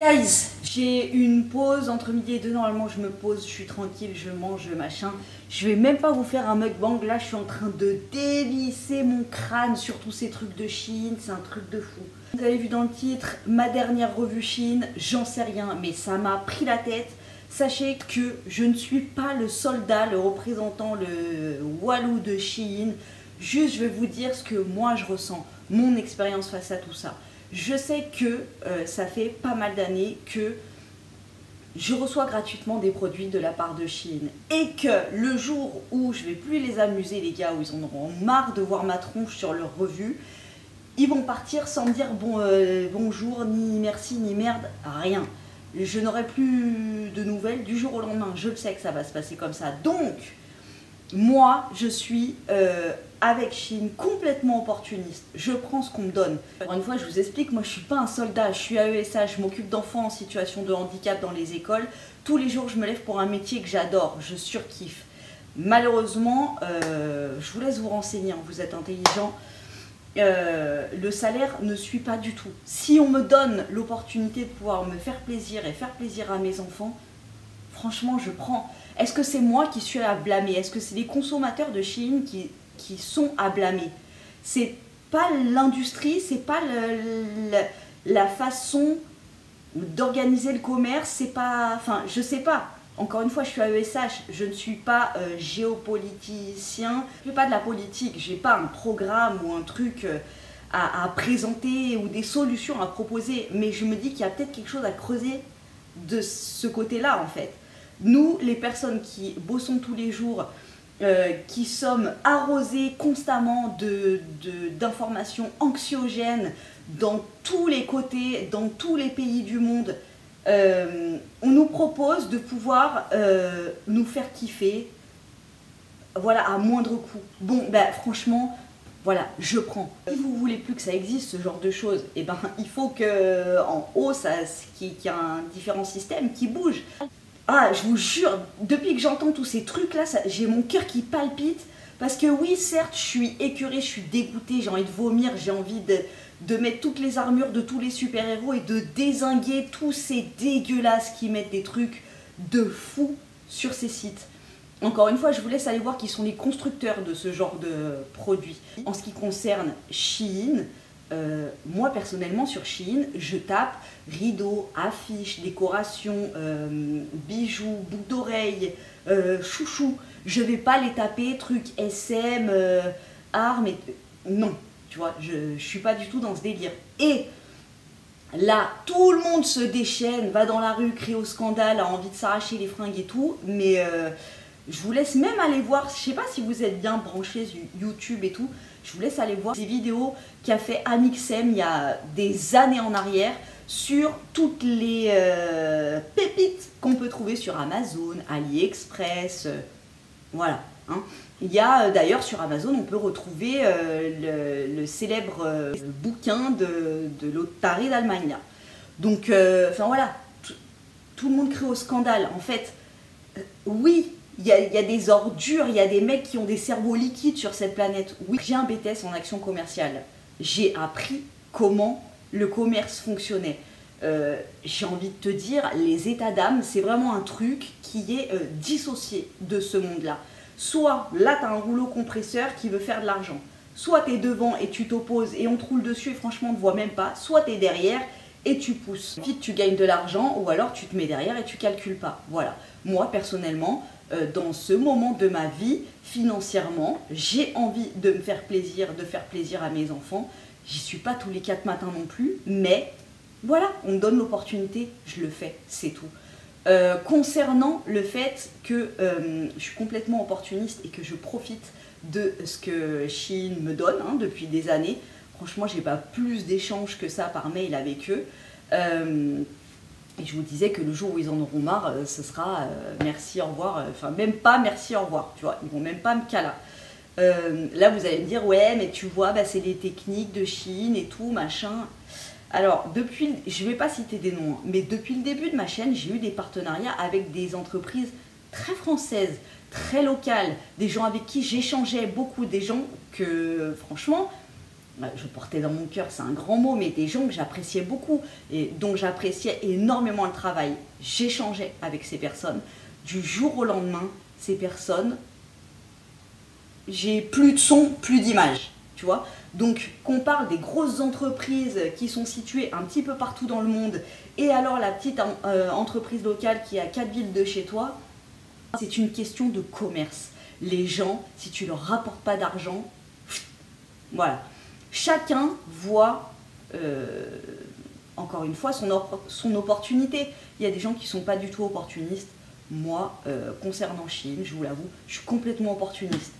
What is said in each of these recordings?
Guys, j'ai une pause entre midi et deux. Normalement, je me pose, je suis tranquille, je mange, machin. Je vais même pas vous faire un mukbang. Là, je suis en train de dévisser mon crâne sur tous ces trucs de Chine. C'est un truc de fou. Vous avez vu dans le titre, ma dernière revue Chine. J'en sais rien, mais ça m'a pris la tête. Sachez que je ne suis pas le soldat, le représentant, le walou de Chine. Juste, je vais vous dire ce que moi je ressens, mon expérience face à tout ça. Je sais que ça fait pas mal d'années que je reçois gratuitement des produits de la part de Chine. Et que le jour où je vais plus les amuser, les gars, où ils en auront marre de voir ma tronche sur leur revue, ils vont partir sans me dire bonjour, ni merci, ni merde, rien. Je n'aurai plus de nouvelles du jour au lendemain. Je le sais que ça va se passer comme ça. Donc, moi, je suis avec Chine complètement opportuniste. Je prends ce qu'on me donne. Encore une fois, je vous explique, moi je suis pas un soldat, je suis AESH, je m'occupe d'enfants en situation de handicap dans les écoles. Tous les jours, je me lève pour un métier que j'adore, je surkiffe. Malheureusement, je vous laisse vous renseigner, hein, vous êtes intelligent. Le salaire ne suit pas du tout. Si on me donne l'opportunité de pouvoir me faire plaisir et faire plaisir à mes enfants, franchement, je prends. Est-ce que c'est moi qui suis à blâmer? Est-ce que c'est les consommateurs de Chine qui sont à blâmer? C'est pas l'industrie, c'est pas la façon d'organiser le commerce, c'est pas... Enfin, je sais pas. Encore une fois, je suis AESH, je ne suis pas géopoliticien, je ne fais pas de la politique, je n'ai pas un programme ou un truc à présenter ou des solutions à proposer, mais je me dis qu'il y a peut-être quelque chose à creuser de ce côté-là en fait. Nous, les personnes qui bossons tous les jours, qui sommes arrosés constamment d'informations anxiogènes dans tous les côtés, dans tous les pays du monde, on nous propose de pouvoir nous faire kiffer, voilà, à moindre coût. Bon, ben franchement, voilà, je prends. Si vous voulez plus que ça existe, ce genre de choses, eh ben, il faut qu'en haut, qu'il y ait un différent système qui bouge. Ah, je vous jure, depuis que j'entends tous ces trucs-là, j'ai mon cœur qui palpite. Parce que oui, certes, je suis écœurée, je suis dégoûtée, j'ai envie de vomir, j'ai envie de mettre toutes les armures de tous les super-héros et de dézinguer tous ces dégueulasses qui mettent des trucs de fou sur ces sites. Encore une fois, je vous laisse aller voir qui sont les constructeurs de ce genre de produits. En ce qui concerne Shein, moi personnellement sur Shein, je tape rideaux, affiches, décorations, bijoux, boucles d'oreilles, chouchou. Je vais pas les taper trucs SM, armes et... Non, tu vois, je suis pas du tout dans ce délire. Et là, tout le monde se déchaîne, va dans la rue, crie au scandale, a envie de s'arracher les fringues et tout, mais je vous laisse même aller voir, je sais pas si vous êtes bien branchés sur YouTube et tout, je vous laisse aller voir ces vidéos qu'a fait Amixem il y a des années en arrière sur toutes les pépites qu'on peut trouver sur Amazon, AliExpress, voilà. Hein. Il y a d'ailleurs sur Amazon, on peut retrouver le célèbre bouquin de l'autre taré d'Allemagne. Donc, enfin voilà, tout le monde crie au scandale. En fait, oui, il y a des ordures, il y a des mecs qui ont des cerveaux liquides sur cette planète. Oui, j'ai un BTS en action commerciale. J'ai appris comment le commerce fonctionnait. J'ai envie de te dire, les états d'âme, c'est vraiment un truc qui est dissocié de ce monde-là. Soit là, tu as un rouleau compresseur qui veut faire de l'argent. Soit tu es devant et tu t'opposes et on te roule dessus et franchement on ne te voit même pas. Soit tu es derrière et tu pousses. Vite, tu gagnes de l'argent ou alors tu te mets derrière et tu calcules pas. Voilà. Moi, personnellement, dans ce moment de ma vie, financièrement, j'ai envie de me faire plaisir, de faire plaisir à mes enfants. J'y suis pas tous les 4 matins non plus, mais voilà, on me donne l'opportunité, je le fais, c'est tout. Concernant le fait que je suis complètement opportuniste et que je profite de ce que Shein me donne hein, depuis des années, franchement, j'ai pas plus d'échanges que ça par mail avec eux. Et je vous disais que le jour où ils en auront marre, ce sera merci, au revoir, enfin même pas merci, au revoir, tu vois, ils vont même pas me caler. Là, vous allez me dire, ouais, mais tu vois, bah, c'est les techniques de Shein et tout, machin. Alors, depuis, je ne vais pas citer des noms, hein, mais depuis le début de ma chaîne, j'ai eu des partenariats avec des entreprises très françaises, très locales, des gens avec qui j'échangeais beaucoup, des gens que, franchement, je portais dans mon cœur, c'est un grand mot, mais des gens que j'appréciais beaucoup et dont j'appréciais énormément le travail. J'échangeais avec ces personnes. Du jour au lendemain, ces personnes, j'ai plus de son, plus d'image, tu vois. Donc, qu'on parle des grosses entreprises qui sont situées un petit peu partout dans le monde, et alors la petite entreprise locale qui est à 4 villes de chez toi, c'est une question de commerce. Les gens, si tu leur rapportes pas d'argent, voilà. Chacun voit, encore une fois, son opportunité. Il y a des gens qui ne sont pas du tout opportunistes. Moi, concernant Chine, je vous l'avoue, je suis complètement opportuniste.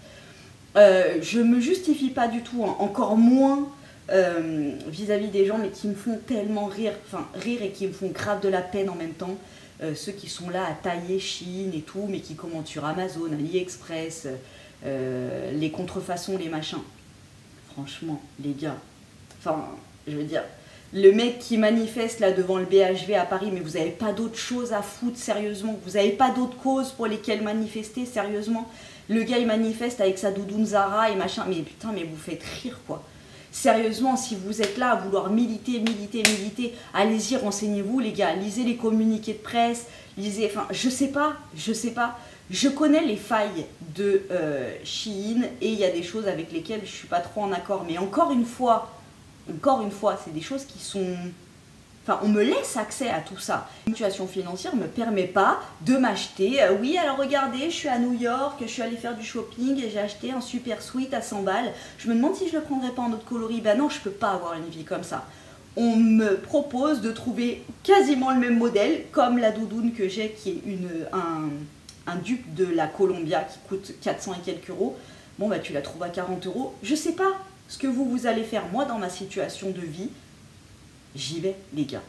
Je ne me justifie pas du tout, hein, encore moins vis-à-vis des gens, mais qui me font tellement rire, rire et qui me font grave de la peine en même temps. Ceux qui sont là à tailler Chine et tout, mais qui commandent sur Amazon, AliExpress, les contrefaçons, les machins. Franchement, les gars, je veux dire, le mec qui manifeste là devant le BHV à Paris, mais vous n'avez pas d'autre chose à foutre, sérieusement? Vous n'avez pas d'autres causes pour lesquelles manifester, sérieusement? Le gars, il manifeste avec sa doudoune Zara et machin, mais putain, mais vous faites rire, quoi. Sérieusement, si vous êtes là à vouloir militer, allez-y, renseignez-vous, les gars, lisez les communiqués de presse, lisez, je sais pas. Je connais les failles de Shein et il y a des choses avec lesquelles je suis pas trop en accord. Mais encore une fois, c'est des choses qui sont... on me laisse accès à tout ça. La situation financière ne me permet pas de m'acheter... oui, alors regardez, je suis à New York, je suis allée faire du shopping et j'ai acheté un super sweat à 100 balles. Je me demande si je le prendrais pas en autre coloris. Ben non, je peux pas avoir une vie comme ça. On me propose de trouver quasiment le même modèle, comme la doudoune que j'ai, qui est un dupe de la Columbia qui coûte 400 et quelques euros. Bon, bah tu la trouves à 40 euros. Je sais pas ce que vous allez faire. Moi, dans ma situation de vie, j'y vais, les gars.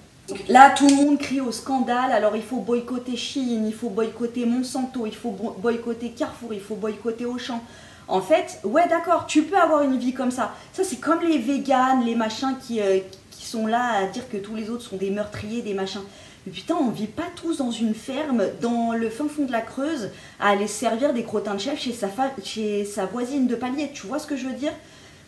Là, tout le monde crie au scandale. Alors, il faut boycotter Shein, il faut boycotter Monsanto, il faut boycotter Carrefour, il faut boycotter Auchan. En fait, ouais, d'accord, tu peux avoir une vie comme ça. Ça, c'est comme les véganes, les machins qui sont là à dire que tous les autres sont des meurtriers, des machins. Mais putain, on vit pas tous dans une ferme, dans le fin fond de la Creuse, à aller servir des crottins de chèvre chez sa voisine de palier. Tu vois ce que je veux dire?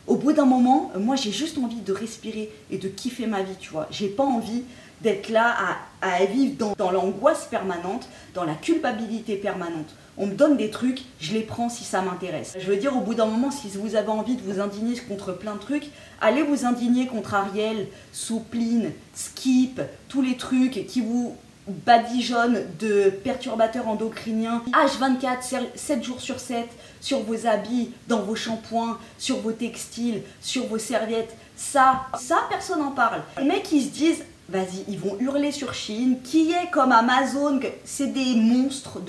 Au bout d'un moment, moi j'ai juste envie de respirer et de kiffer ma vie, tu vois. J'ai pas envie d'être là à vivre dans l'angoisse permanente, dans la culpabilité permanente. On me donne des trucs, je les prends si ça m'intéresse. Je veux dire, au bout d'un moment, si vous avez envie de vous indigner contre plein de trucs, allez vous indigner contre Ariel, Soupline, Skip, tous les trucs qui vous badigeonnent de perturbateurs endocriniens. H24, 7 jours sur 7, sur vos habits, dans vos shampoings, sur vos textiles, sur vos serviettes. Ça, personne n'en parle. Les mecs, ils se disent... Vas-y, ils vont hurler sur Shein, qui est comme Amazon, c'est des monstres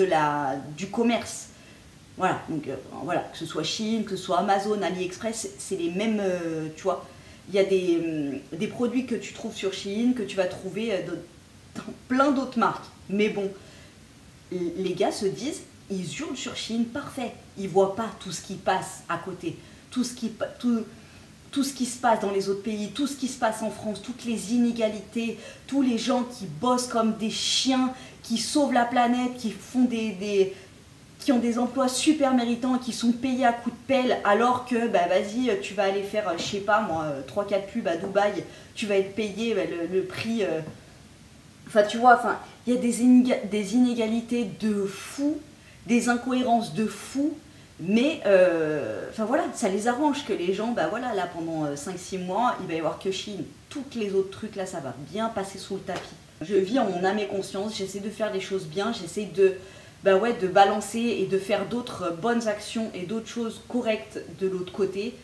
du commerce. Voilà, donc voilà, que ce soit Shein, que ce soit Amazon, AliExpress, c'est les mêmes, tu vois. Il y a des produits que tu trouves sur Shein, que tu vas trouver dans plein d'autres marques. Mais bon, les gars se disent, ils hurlent sur Shein, parfait. Ils voient pas tout ce qui passe à côté, tout ce qui se passe dans les autres pays, tout ce qui se passe en France, toutes les inégalités, tous les gens qui bossent comme des chiens, qui sauvent la planète, qui font qui ont des emplois super méritants, qui sont payés à coups de pelle, alors que, bah vas-y, tu vas aller faire, je sais pas moi, 3-4 pubs à Dubaï, tu vas être payé le prix... Enfin, tu vois, il y a des inégalités de fou, des incohérences de fou. Mais, voilà, ça les arrange que les gens, bah voilà, là, pendant 5-6 mois, il va y avoir que Shein. Toutes les autres trucs, là, ça va bien passer sous le tapis. Je vis en mon âme et conscience, j'essaie de faire des choses bien, j'essaie de balancer et de faire d'autres bonnes actions et d'autres choses correctes de l'autre côté.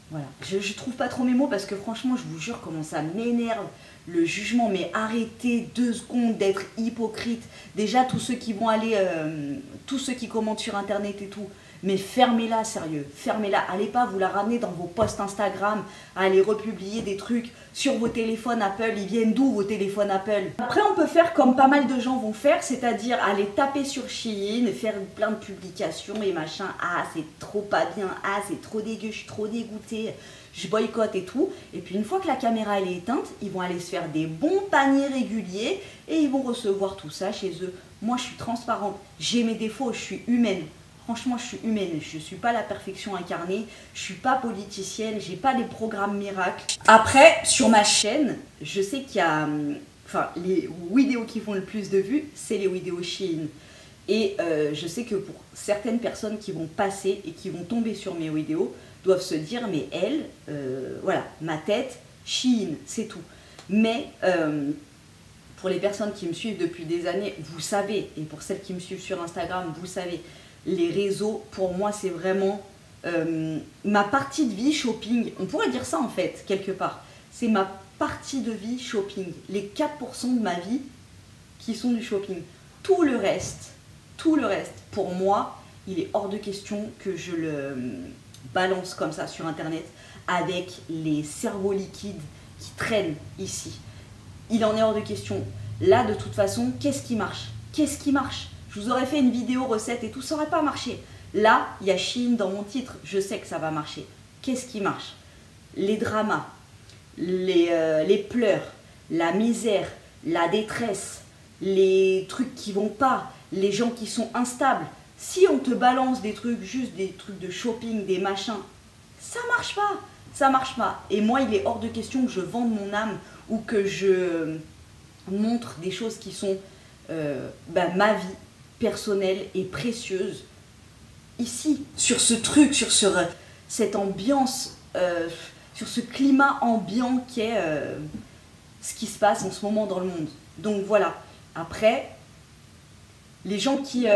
Voilà, je trouve pas trop mes mots parce que franchement, je vous jure comment ça m'énerve. Le jugement, mais arrêtez 2 secondes d'être hypocrite. Déjà, tous ceux qui vont aller, tous ceux qui commentent sur Internet et tout, mais fermez-la, sérieux, fermez-la. Allez pas vous la ramener dans vos posts Instagram, à aller republier des trucs sur vos téléphones Apple. Ils viennent d'où vos téléphones Apple? Après, on peut faire comme pas mal de gens vont faire, c'est-à-dire aller taper sur Shein, faire plein de publications et machin. Ah, c'est trop pas bien, ah, c'est trop dégueu, je suis trop dégoûtée. Je boycotte et tout, et puis une fois que la caméra elle est éteinte, ils vont aller se faire des bons paniers réguliers et ils vont recevoir tout ça chez eux. Moi je suis transparente, j'ai mes défauts, je suis humaine. Franchement, je suis humaine, je suis pas la perfection incarnée, je suis pas politicienne, j'ai pas des programmes miracles. Après, sur ma chaîne, je sais qu'il y a... Enfin, les vidéos qui font le plus de vues, c'est les vidéos Shein. Et je sais que pour certaines personnes qui vont passer et qui vont tomber sur mes vidéos, doivent se dire, mais elle, voilà, ma tête, Shein, c'est tout. Mais pour les personnes qui me suivent depuis des années, vous savez, et pour celles qui me suivent sur Instagram, vous savez, les réseaux, pour moi, c'est vraiment ma partie de vie shopping. On pourrait dire ça en fait, quelque part. C'est ma partie de vie shopping. Les 4% de ma vie qui sont du shopping. Tout le reste, pour moi, il est hors de question que je le balance comme ça sur Internet avec les cerveaux liquides qui traînent ici. Il en est hors de question. Là, de toute façon, qu'est-ce qui marche? Qu'est-ce qui marche? Je vous aurais fait une vidéo recette et tout, ça n'aurait pas marché. Là, il y a Shein dans mon titre, je sais que ça va marcher. Qu'est-ce qui marche? Les dramas, les pleurs, la misère, la détresse, les trucs qui vont pas, les gens qui sont instables. Si on te balance des trucs, juste des trucs de shopping, des machins, ça marche pas. Ça marche pas. Et moi, il est hors de question que je vende mon âme ou que je montre des choses qui sont ma vie personnelle et précieuse. Ici, sur ce truc, sur cette ambiance, sur ce climat ambiant qui est ce qui se passe en ce moment dans le monde. Donc voilà. Après, les gens qui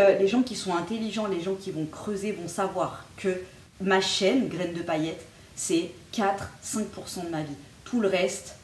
sont intelligents, les gens qui vont creuser vont savoir que ma chaîne, Graines de Paillettes, c'est 4-5% de ma vie. Tout le reste,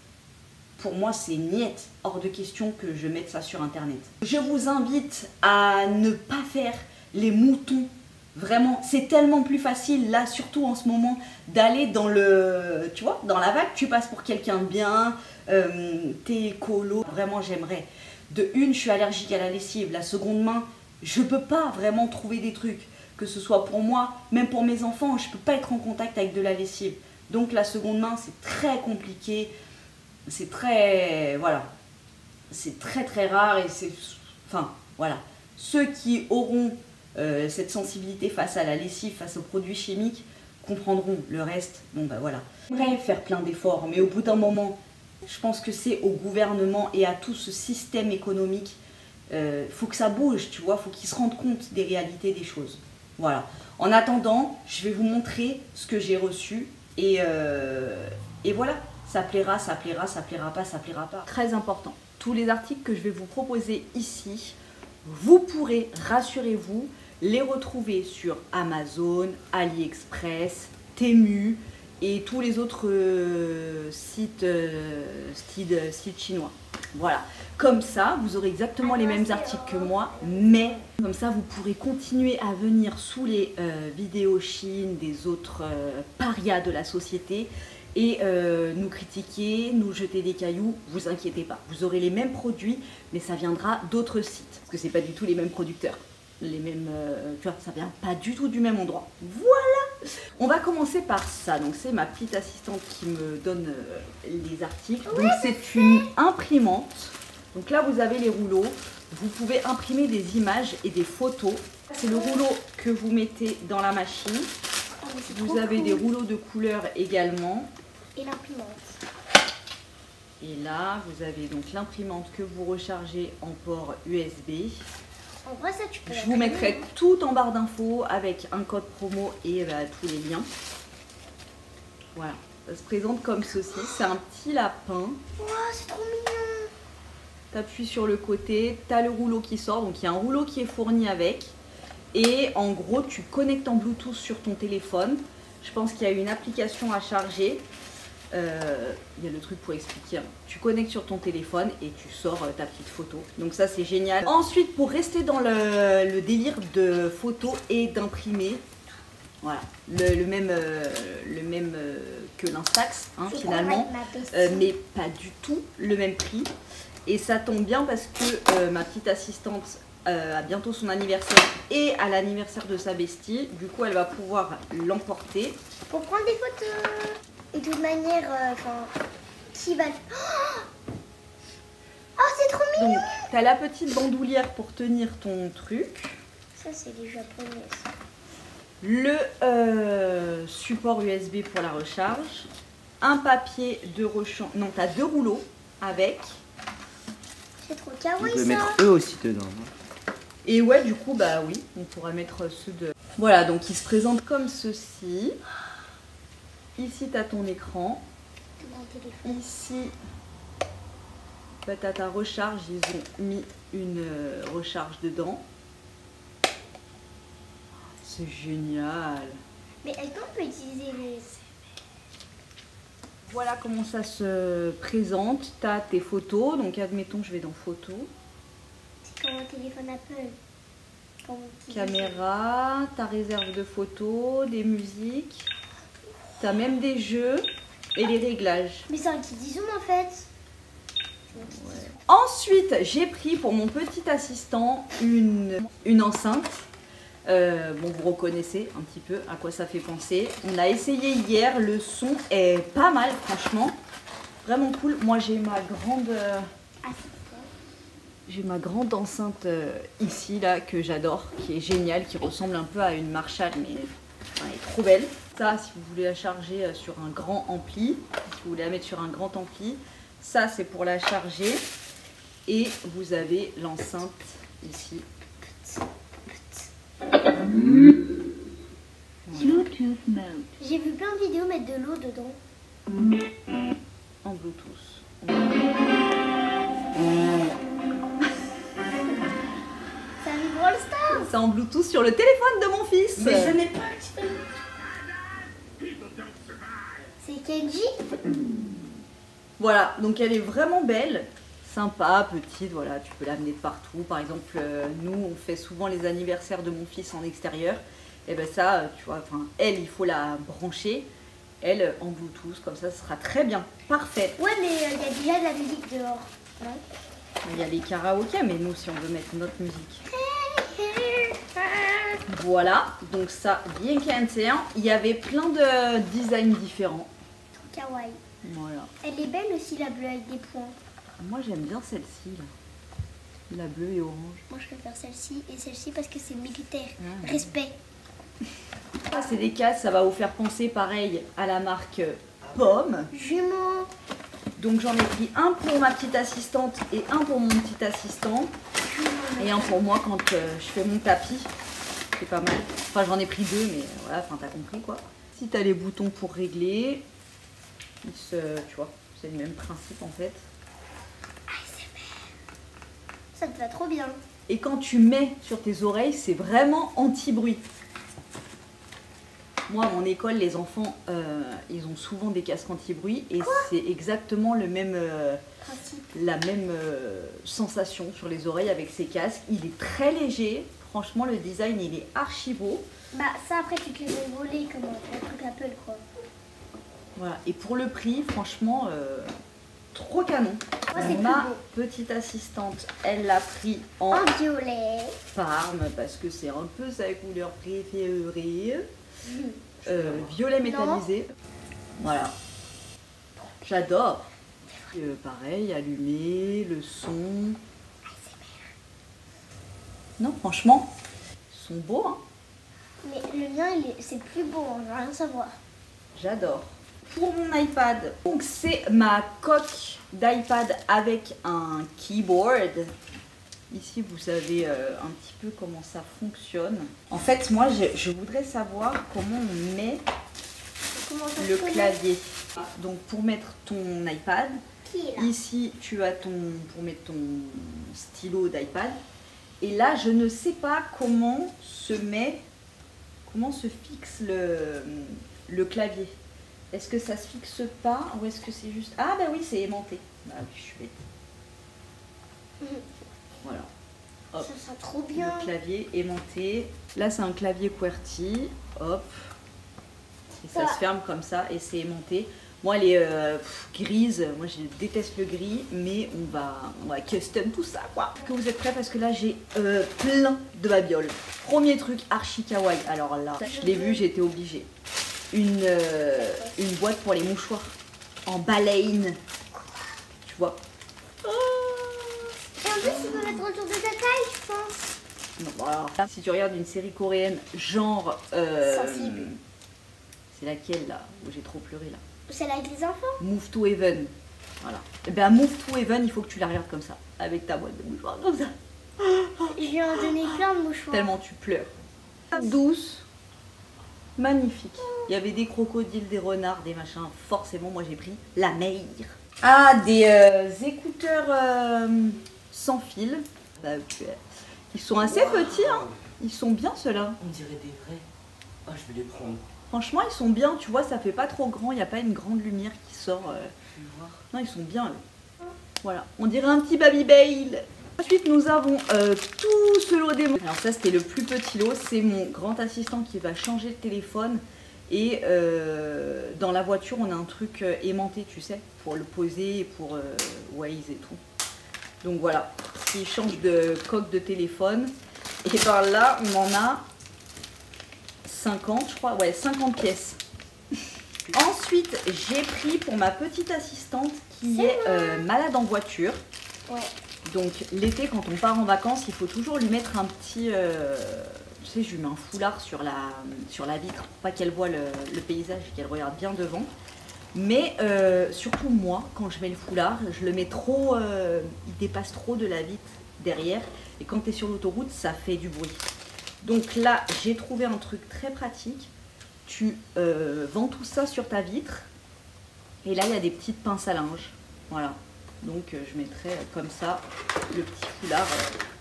pour moi, c'est niette. Hors de question que je mette ça sur Internet. Je vous invite à ne pas faire les moutons. Vraiment, c'est tellement plus facile, là, surtout en ce moment, d'aller dans le... Tu vois, dans la vague, tu passes pour quelqu'un de bien, t'es écolo. Vraiment, j'aimerais. De une, je suis allergique à la lessive. La seconde main, je peux pas vraiment trouver des trucs. Que ce soit pour moi, même pour mes enfants, je peux pas être en contact avec de la lessive. Donc la seconde main, c'est très compliqué. C'est très... Voilà. C'est très très rare et c'est... Enfin, voilà. Ceux qui auront cette sensibilité face à la lessive, face aux produits chimiques, comprendront. Le reste, bon bah voilà. J'aimerais faire plein d'efforts, mais au bout d'un moment, je pense que c'est au gouvernement et à tout ce système économique, faut que ça bouge, tu vois, faut qu'ils se rendent compte des réalités des choses. Voilà. En attendant, je vais vous montrer ce que j'ai reçu et voilà. Ça plaira, ça plaira, ça plaira pas, ça plaira pas. Très important. Tous les articles que je vais vous proposer ici, vous pourrez, rassurez-vous, les retrouver sur Amazon, AliExpress, Temu et tous les autres sites chinois. Voilà. Comme ça, vous aurez exactement les mêmes articles que moi, mais comme ça, vous pourrez continuer à venir sous les vidéos Shein des autres parias de la société et nous critiquer, nous jeter des cailloux. Vous inquiétez pas, vous aurez les mêmes produits, mais ça viendra d'autres sites, parce que c'est pas du tout les mêmes producteurs. Les mêmes, tu vois, ça vient pas du tout du même endroit. Voilà. On va commencer par ça. Donc c'est ma petite assistante qui me donne les articles. Donc c'est une imprimante. Donc là vous avez les rouleaux. Vous pouvez imprimer des images et des photos. C'est le rouleau que vous mettez dans la machine. Vous avez des rouleaux de couleurs également. Et l'imprimante. Et là vous avez donc l'imprimante que vous rechargez en port USB. En vrai, ça, tu peux. Je vous mettrai tout en barre d'infos avec un code promo et tous les liens. Voilà, ça se présente comme ceci. C'est un petit lapin. Wow, c'est trop mignon. Tu appuies sur le côté, tu as le rouleau qui sort. Donc il y a un rouleau qui est fourni avec. Et en gros, tu connectes en Bluetooth sur ton téléphone. Je pense qu'il y a une application à charger. Il y a le truc pour expliquer. Tu connectes sur ton téléphone et tu sors ta petite photo. Donc ça c'est génial. Ensuite, pour rester dans le délire de photo et d'imprimer, voilà, le même que l'Instax hein, finalement, mais pas du tout le même prix. Et ça tombe bien parce que ma petite assistante a bientôt son anniversaire et à l'anniversaire de sa bestie. Du coup, elle va pouvoir l'emporter. Pour prendre des photos. Et de toute manière, qui va... Oh, c'est trop mignon. Donc, tu as la petite bandoulière pour tenir ton truc. Ça, c'est les japonais, ça. le support USB pour la recharge, un papier de rechange. Non, tu as 2 rouleaux avec. C'est trop On kawaii peut ça. mettre eux aussi dedans. Hein. Et ouais, du coup, bah oui, on pourrait mettre ceux de. Voilà, donc il se présente comme ceci. Ici, tu as ton écran. Mon téléphone. Ici, bah, tu as ta recharge. Ils ont mis une recharge dedans. C'est génial. Mais est-ce qu'on peut utiliser les... Voilà comment ça se présente. Tu as tes photos. Donc, admettons, je vais dans photos. C'est comme un téléphone Apple. Quand on utilise- Caméra, ta réserve de photos, des musiques. Tu as même des jeux et les réglages. Mais c'est un kit zoom en fait. Ensuite, j'ai pris pour mon petit assistant une enceinte. Bon, vous reconnaissez un petit peu à quoi ça fait penser. On a essayé hier, le son est pas mal, franchement. Vraiment cool. Moi, j'ai ma grande... Ah, c'est quoi? J'ai ma grande enceinte ici, là, que j'adore, qui est géniale, qui ressemble un peu à une Marshall, mais elle est trop belle. Ça, si vous voulez la charger sur un grand ampli, si vous voulez la mettre sur un grand ampli, ça, c'est pour la charger. Et vous avez l'enceinte ici. Bluetooth mode. J'ai vu plein de vidéos mettre de l'eau dedans. En Bluetooth. Ça arrive Brawl Stars. C'est en Bluetooth sur le téléphone de mon fils. Mais je n'ai pas activé. C'est Kenji. Voilà, donc elle est vraiment belle, sympa, petite, voilà, tu peux l'amener de partout. Par exemple, nous, on fait souvent les anniversaires de mon fils en extérieur. Et ben ça, tu vois, enfin, elle, il faut la brancher. Elle, en Bluetooth, comme ça, ce sera très bien. Parfait. Ouais, mais il y a déjà de la musique dehors. Non? Il y a les karaokés, mais nous, si on veut mettre notre musique. Voilà, donc ça, bien qu'un, il y avait plein de designs différents. Kawaii. Voilà. Elle est belle aussi la bleue avec des points. Moi, j'aime bien celle-ci, là. La bleue et orange. Moi je préfère celle-ci et celle-ci parce que c'est militaire. Ah. Respect. Ça, c'est des cases, ça va vous faire penser pareil à la marque Pomme. Jumeaux. Donc j'en ai pris un pour ma petite assistante et un pour mon petit assistant. Et un pour moi quand je fais mon tapis. C'est pas mal. Enfin j'en ai pris 2 mais voilà, enfin t'as compris quoi. Si t'as les boutons pour régler, tu vois, c'est le même principe en fait. Ça te va trop bien. Et quand tu mets sur tes oreilles, c'est vraiment anti-bruit. Moi, à mon école, les enfants, ils ont souvent des casques anti-bruit et c'est exactement le même, Principe. la même sensation sur les oreilles avec ces casques. Il est très léger. Franchement, le design, il est archi beau. Bah ça après tu te les fais voler comme un truc Apple quoi. Voilà. Et pour le prix, franchement, trop canon. Moi, c'est Ma plus petite assistante, elle l'a pris en En violet. Parme parce que c'est un peu sa couleur préférée. Violet métallisé. Voilà. J'adore. Pareil, allumer, le son. Non, franchement, ils sont beaux, hein. Mais le mien c'est plus beau, on va rien savoir. J'adore. Pour mon iPad, donc c'est ma coque d'iPad avec un keyboard. Ici, vous savez un petit peu comment ça fonctionne. En fait, moi, je voudrais savoir comment on met Comment ça le se connecte? clavier. Donc, pour mettre ton iPad, Qui est là? ici, tu as pour mettre ton stylo d'iPad. Et là, je ne sais pas comment se fixe le clavier. Est-ce que ça se fixe pas ou est-ce que c'est juste... Ah bah oui, c'est aimanté. Bah oui, je suis bête. Voilà. Hop. Ça sent trop bien. Le clavier aimanté. Là, c'est un clavier QWERTY. Hop. Et ça se ferme comme ça et c'est aimanté. Moi, elle est grise. Moi, je déteste le gris, mais on va custom tout ça, quoi. Est-ce que vous êtes prêts? Parce que là, j'ai plein de babioles. Premier truc, archi kawaii. Alors là, je l'ai vu, j'ai été obligée. Une boîte pour les mouchoirs en baleine. Tu vois? Et en plus, il peut mettre autour de ta taille, je pense. Non, bon, alors là, si tu regardes une série coréenne, genre... Sensible. C'est laquelle là où j'ai trop pleuré là? Celle avec les enfants? Move to Heaven. Voilà. Et ben Move to Heaven, il faut que tu la regardes comme ça, avec ta boîte de mouchoirs comme ça. Je lui ai en donné plein de mouchoirs. Tellement tu pleures. Douce, magnifique. Il y avait des crocodiles, des renards, des machins. Forcément, moi j'ai pris la meilleure. Ah, des écouteurs sans fil. Ils sont assez petits, hein. Ils sont bien ceux-là. On dirait des vrais. Ah, je vais les prendre. Franchement, ils sont bien, tu vois, ça fait pas trop grand, il n'y a pas une grande lumière qui sort. Je vais voir. Non, ils sont bien, eux. Voilà, on dirait un petit Babybel. Ensuite, nous avons tout ce lot des... Alors ça, c'était le plus petit lot, c'est mon grand assistant qui va changer de téléphone. Et dans la voiture, on a un truc aimanté, tu sais, pour le poser, pour Waze et tout. Donc voilà, il change de coque de téléphone. Et par là, on en a 50, je crois, ouais, 50 pièces. Ensuite, j'ai pris pour ma petite assistante qui est malade en voiture. Ouais. Donc l'été, quand on part en vacances, il faut toujours lui mettre un petit... tu sais, je lui mets un foulard sur la vitre pour pas qu'elle voit le paysage et qu'elle regarde bien devant. Mais surtout moi, quand je mets le foulard, je le mets trop... il dépasse trop de la vitre derrière. Et quand tu es sur l'autoroute, ça fait du bruit. Donc là, j'ai trouvé un truc très pratique. Tu vends tout ça sur ta vitre. Et là, il y a des petites pinces à linge. Voilà. Donc je mettrai comme ça le petit foulard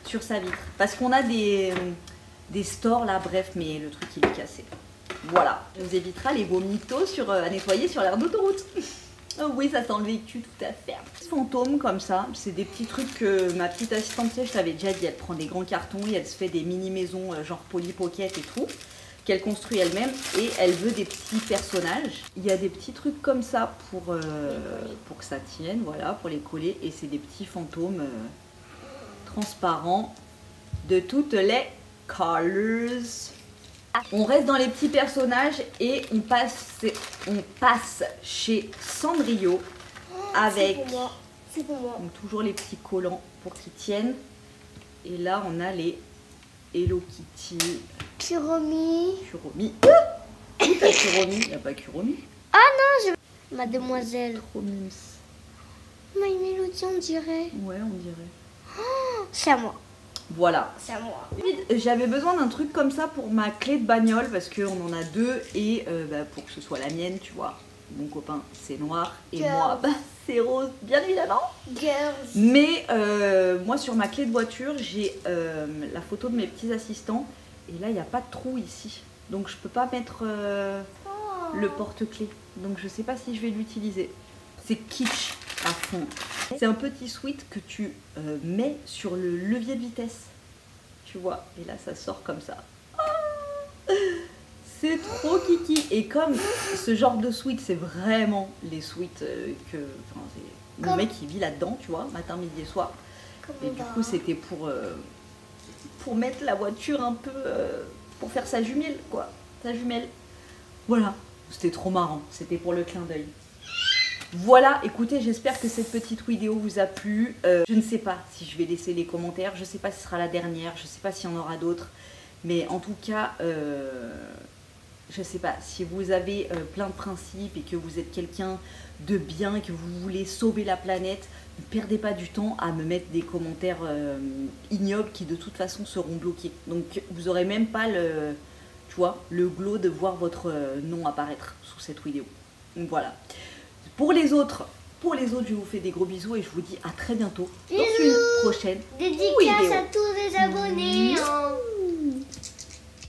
sur sa vitre. Parce qu'on a des stores là, bref, mais le truc il est cassé. Voilà. Ça vous évitera les beaux mythos à nettoyer sur l'aire d'autoroute. Oh oui, ça sent le vécu, tout à fait. Fantômes comme ça, c'est des petits trucs que ma petite assistante, tu sais, je t'avais déjà dit, elle prend des grands cartons et elle se fait des mini-maisons genre Polly Pocket et tout, qu'elle construit elle-même et elle veut des petits personnages. Il y a des petits trucs comme ça pour que ça tienne, voilà, pour les coller. Et c'est des petits fantômes transparents de toutes les colors. On reste dans les petits personnages et on passe chez Sanrio avec C'est pour moi. donc, toujours les petits collants pour qu'ils tiennent. Et là, on a les Hello Kitty. Kuromi. Kuromi. Kuromi. Il n'y a pas Kuromi. Mademoiselle. Trop mimes. My Melody, on dirait. Ouais, on dirait. C'est à moi. Voilà. C'est à moi. J'avais besoin d'un truc comme ça pour ma clé de bagnole parce qu'on en a deux et pour que ce soit la mienne, tu vois. Mon copain, c'est noir et Girls. moi, c'est rose, bien évidemment. Girls. Mais moi, sur ma clé de voiture, j'ai la photo de mes petits assistants et là, il n'y a pas de trou ici. Donc, je peux pas mettre le porte-clés. Donc, je sais pas si je vais l'utiliser. C'est kitsch à fond. C'est un petit sweat que tu mets sur le levier de vitesse. Tu vois, et là, ça sort comme ça. Ah, c'est trop kiki. Et comme ce genre de sweat, c'est vraiment les sweats que... Enfin, c'est mon mec qui vit là-dedans, tu vois, matin, midi et soir. Et du coup, c'était pour mettre la voiture un peu... pour faire sa jumelle, quoi. Sa jumelle. Voilà. C'était trop marrant. C'était pour le clin d'œil. Voilà, écoutez, j'espère que cette petite vidéo vous a plu. Je ne sais pas si je vais laisser les commentaires. Je ne sais pas si ce sera la dernière. Je ne sais pas s'il y en aura d'autres. Mais en tout cas... je sais pas, si vous avez plein de principes et que vous êtes quelqu'un de bien, que vous voulez sauver la planète, ne perdez pas du temps à me mettre des commentaires ignobles qui de toute façon seront bloqués. Donc vous n'aurez même pas tu vois, le glow de voir votre nom apparaître sous cette vidéo. Donc voilà. Pour les autres, je vous fais des gros bisous et je vous dis à très bientôt dans une prochaine Dédicace vidéo. à tous les abonnés.